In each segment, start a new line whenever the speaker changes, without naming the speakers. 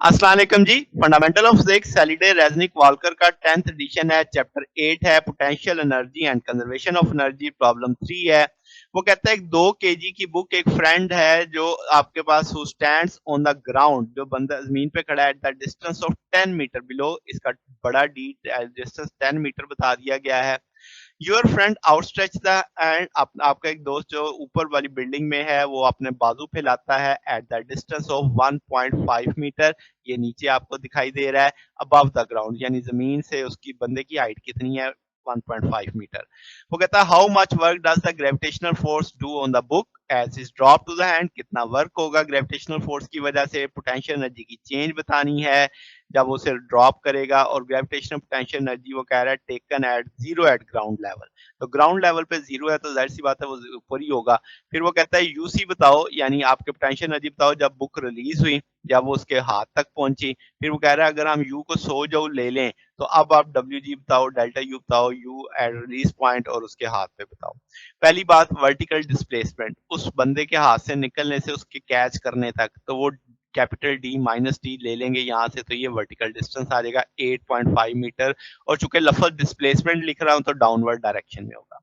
अस्सलाम वालेकुम जी। Fundamental of physics सैलिडे रेज़निक walker का 10th एडिशन है। चैप्टर 8 है potential energy and conservation of energy. Problem 3 है। वो कहता है 2 केजी की बुक एक फ्रेंड है जो आपके पास who stands on the ground, जो बंदा जमीन पे खड़ा है at the distance of 10 metre below. इसका बड़ा डी डिस्टेंस 10 मीटर बता दिया गया है। Your friend outstretch the end, आपका एक दोस्त जो ऊपर वाली बिल्डिंग में है वो अपने बाजू फैलाता है at the distance of 1.5 metre. ये नीचे आपको दिखाई दे रहा है अबव द ग्राउंड, यानी जमीन से उसकी बंदे की हाइट कितनी है 1.5 मीटर। वो कहता है how much work does the gravitational force do on the book as is drop to the hand. कितना वर्क होगा ग्रेविटेशनल फोर्स की वजह से। पोटेंशियल एनर्जी की चेंज बतानी है जब उसे ड्रॉप करेगा। और ग्रेविटेशनल पोटेंशियल एनर्जी वो कह रहा है taken at zero at ground level. तो ग्राउंड लेवल पे जीरो है तो जाहिर सी बात है वो ऊपर ही होगा। फिर वो कहता है यूसी बताओ, यानी आपके पोटेंशियल एनर्जी बताओ जब बुक रिलीज हुई, जब वो उसके हाथ तक पहुंची। फिर वो कह रहा है अगर हम यू को 100 जूल ले लें तो अब आप डब्ल्यू जी बताओ, डेल्टा यू बताओ, यू एट रिलीज पॉइंट और उसके हाथ पे बताओ। पहली बात वर्टिकल डिस्प्लेसमेंट, उस बंदे के हाथ से निकलने से उसके कैच करने तक, तो वो कैपिटल डी माइनस डी ले लेंगे यहाँ से, तो ये वर्टिकल डिस्टेंस आ जाएगा 8.5 मीटर। और चूंकि लफज डिस्प्लेसमेंट लिख रहा हूँ तो डाउनवर्ड डायरेक्शन में होगा।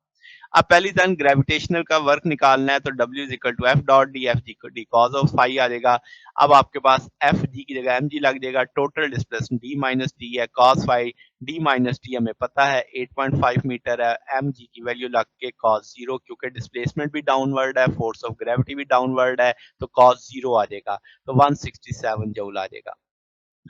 अब पहली टर्म ग्रेविटेशनल का वर्क निकालना है तो W is equal to F dot D, F G D cos of phi आ जाएगा। अब आपके पास एफ जी की जगह एम जी लग जाएगा। Total displacement D minus D है cos phi, D minus D हमें पता है 8.5 मीटर है। एम जी की वैल्यू लग के कॉस जीरो, क्योंकि डिस्प्लेसमेंट भी डाउनवर्ड है, फोर्स ऑफ ग्रेविटी भी डाउनवर्ड है, तो कॉस जीरो आ जाएगा, तो 167 जूल आ जाएगा।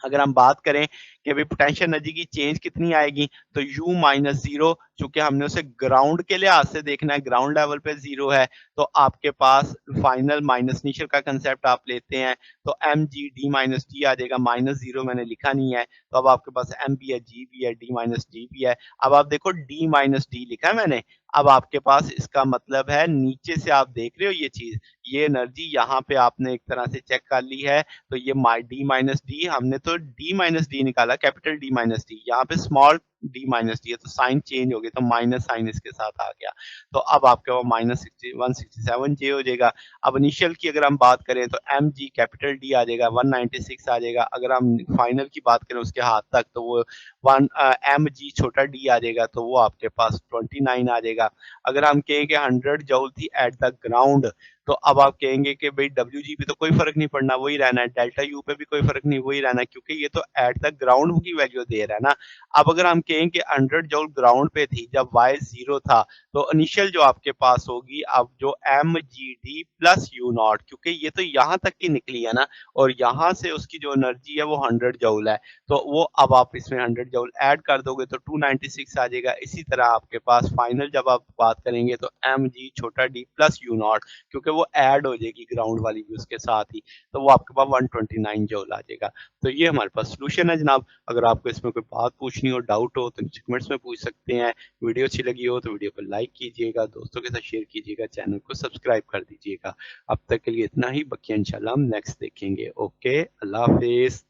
अगर हम बात करें कि भाई पोटेंशियल एनर्जी की चेंज कितनी आएगी, तो u माइनस जीरो, चूंकि हमने उसे ग्राउंड के लिहाज से देखना है, ग्राउंड लेवल पे जीरो है, तो आपके पास फाइनल माइनस इनिशियल का कंसेप्ट आप लेते हैं तो M G D minus D आ जाएगा। माइनस जीरो मैंने लिखा नहीं है, तो अब आपके पास एम भी है, जी भी है, डी माइनस डी भी है। अब आप देखो डी माइनस डी लिखा है मैंने। अब आपके पास इसका मतलब है नीचे से आप देख रहे हो ये चीज, ये एनर्जी यहाँ पे आपने एक तरह से चेक कर ली है। तो ये डी माइनस डी, हमने तो डी माइनस डी निकाला, कैपिटल डी माइनस डी, यहाँ पे स्मॉल डी माइनस डी है, तो साइन चेंज हो गया, तो माइनस साइन इसके साथ आ गया। तो अब आपके पास माइनस 167 जे हो जाएगा। अब इनिशियल की अगर हम बात करें तो एम जी कैपिटल डी आ जाएगा 196 आ जाएगा। अगर हम फाइनल की बात करें उसके हाथ तक, तो वो वन एम जी छोटा डी आ जाएगा, तो वो आपके पास 29 आ जाएगा। अगर हम कहें कि 100 जूल थी एट द ग्राउंड, तो अब आप कहेंगे कि भाई डब्ल्यू जी पे तो कोई फर्क नहीं पड़ना, वही रहना है। डेल्टा यू पे भी कोई फर्क नहीं, वही रहना है, क्योंकि ये तो एट द ग्राउंड की वैल्यू दे रहा है ना। अब अगर हम कहें कि 100 जूल ग्राउंड पे थी जब वाई जीरो था, तो इनिशियल जो आपके पास होगी अब जो M G D plus U naught, क्योंकि ये तो यहाँ तक की निकली है ना, और यहाँ से उसकी जो एनर्जी है वो 100 जूल है, तो वो अब आप इसमें 100 जूल ऐड कर दोगे तो 296 आ जाएगा। इसी तरह आपके पास फाइनल जब आप बात करेंगे तो एम जी छोटा डी प्लस यू नॉट, क्योंकि वो ऐड हो जाएगी ग्राउंड वाली भी उसके साथ ही, तो वो आपके पास 129 जूल आ जाएगा। तो ये हमारे पास सोल्यूशन है जनाब। अगर आपको इसमें कोई बात पूछनी हो, डाउट हो, तो नीचे कमेंट्स में पूछ सकते हैं। वीडियो अच्छी लगी हो तो वीडियो को लाइक कीजिएगा, दोस्तों के साथ शेयर कीजिएगा, चैनल को सब्सक्राइब कर दीजिएगा। अब तक के लिए इतना ही, बाकी इंशाल्लाह हम नेक्स्ट देखेंगे। ओके, अल्लाह हाफिज।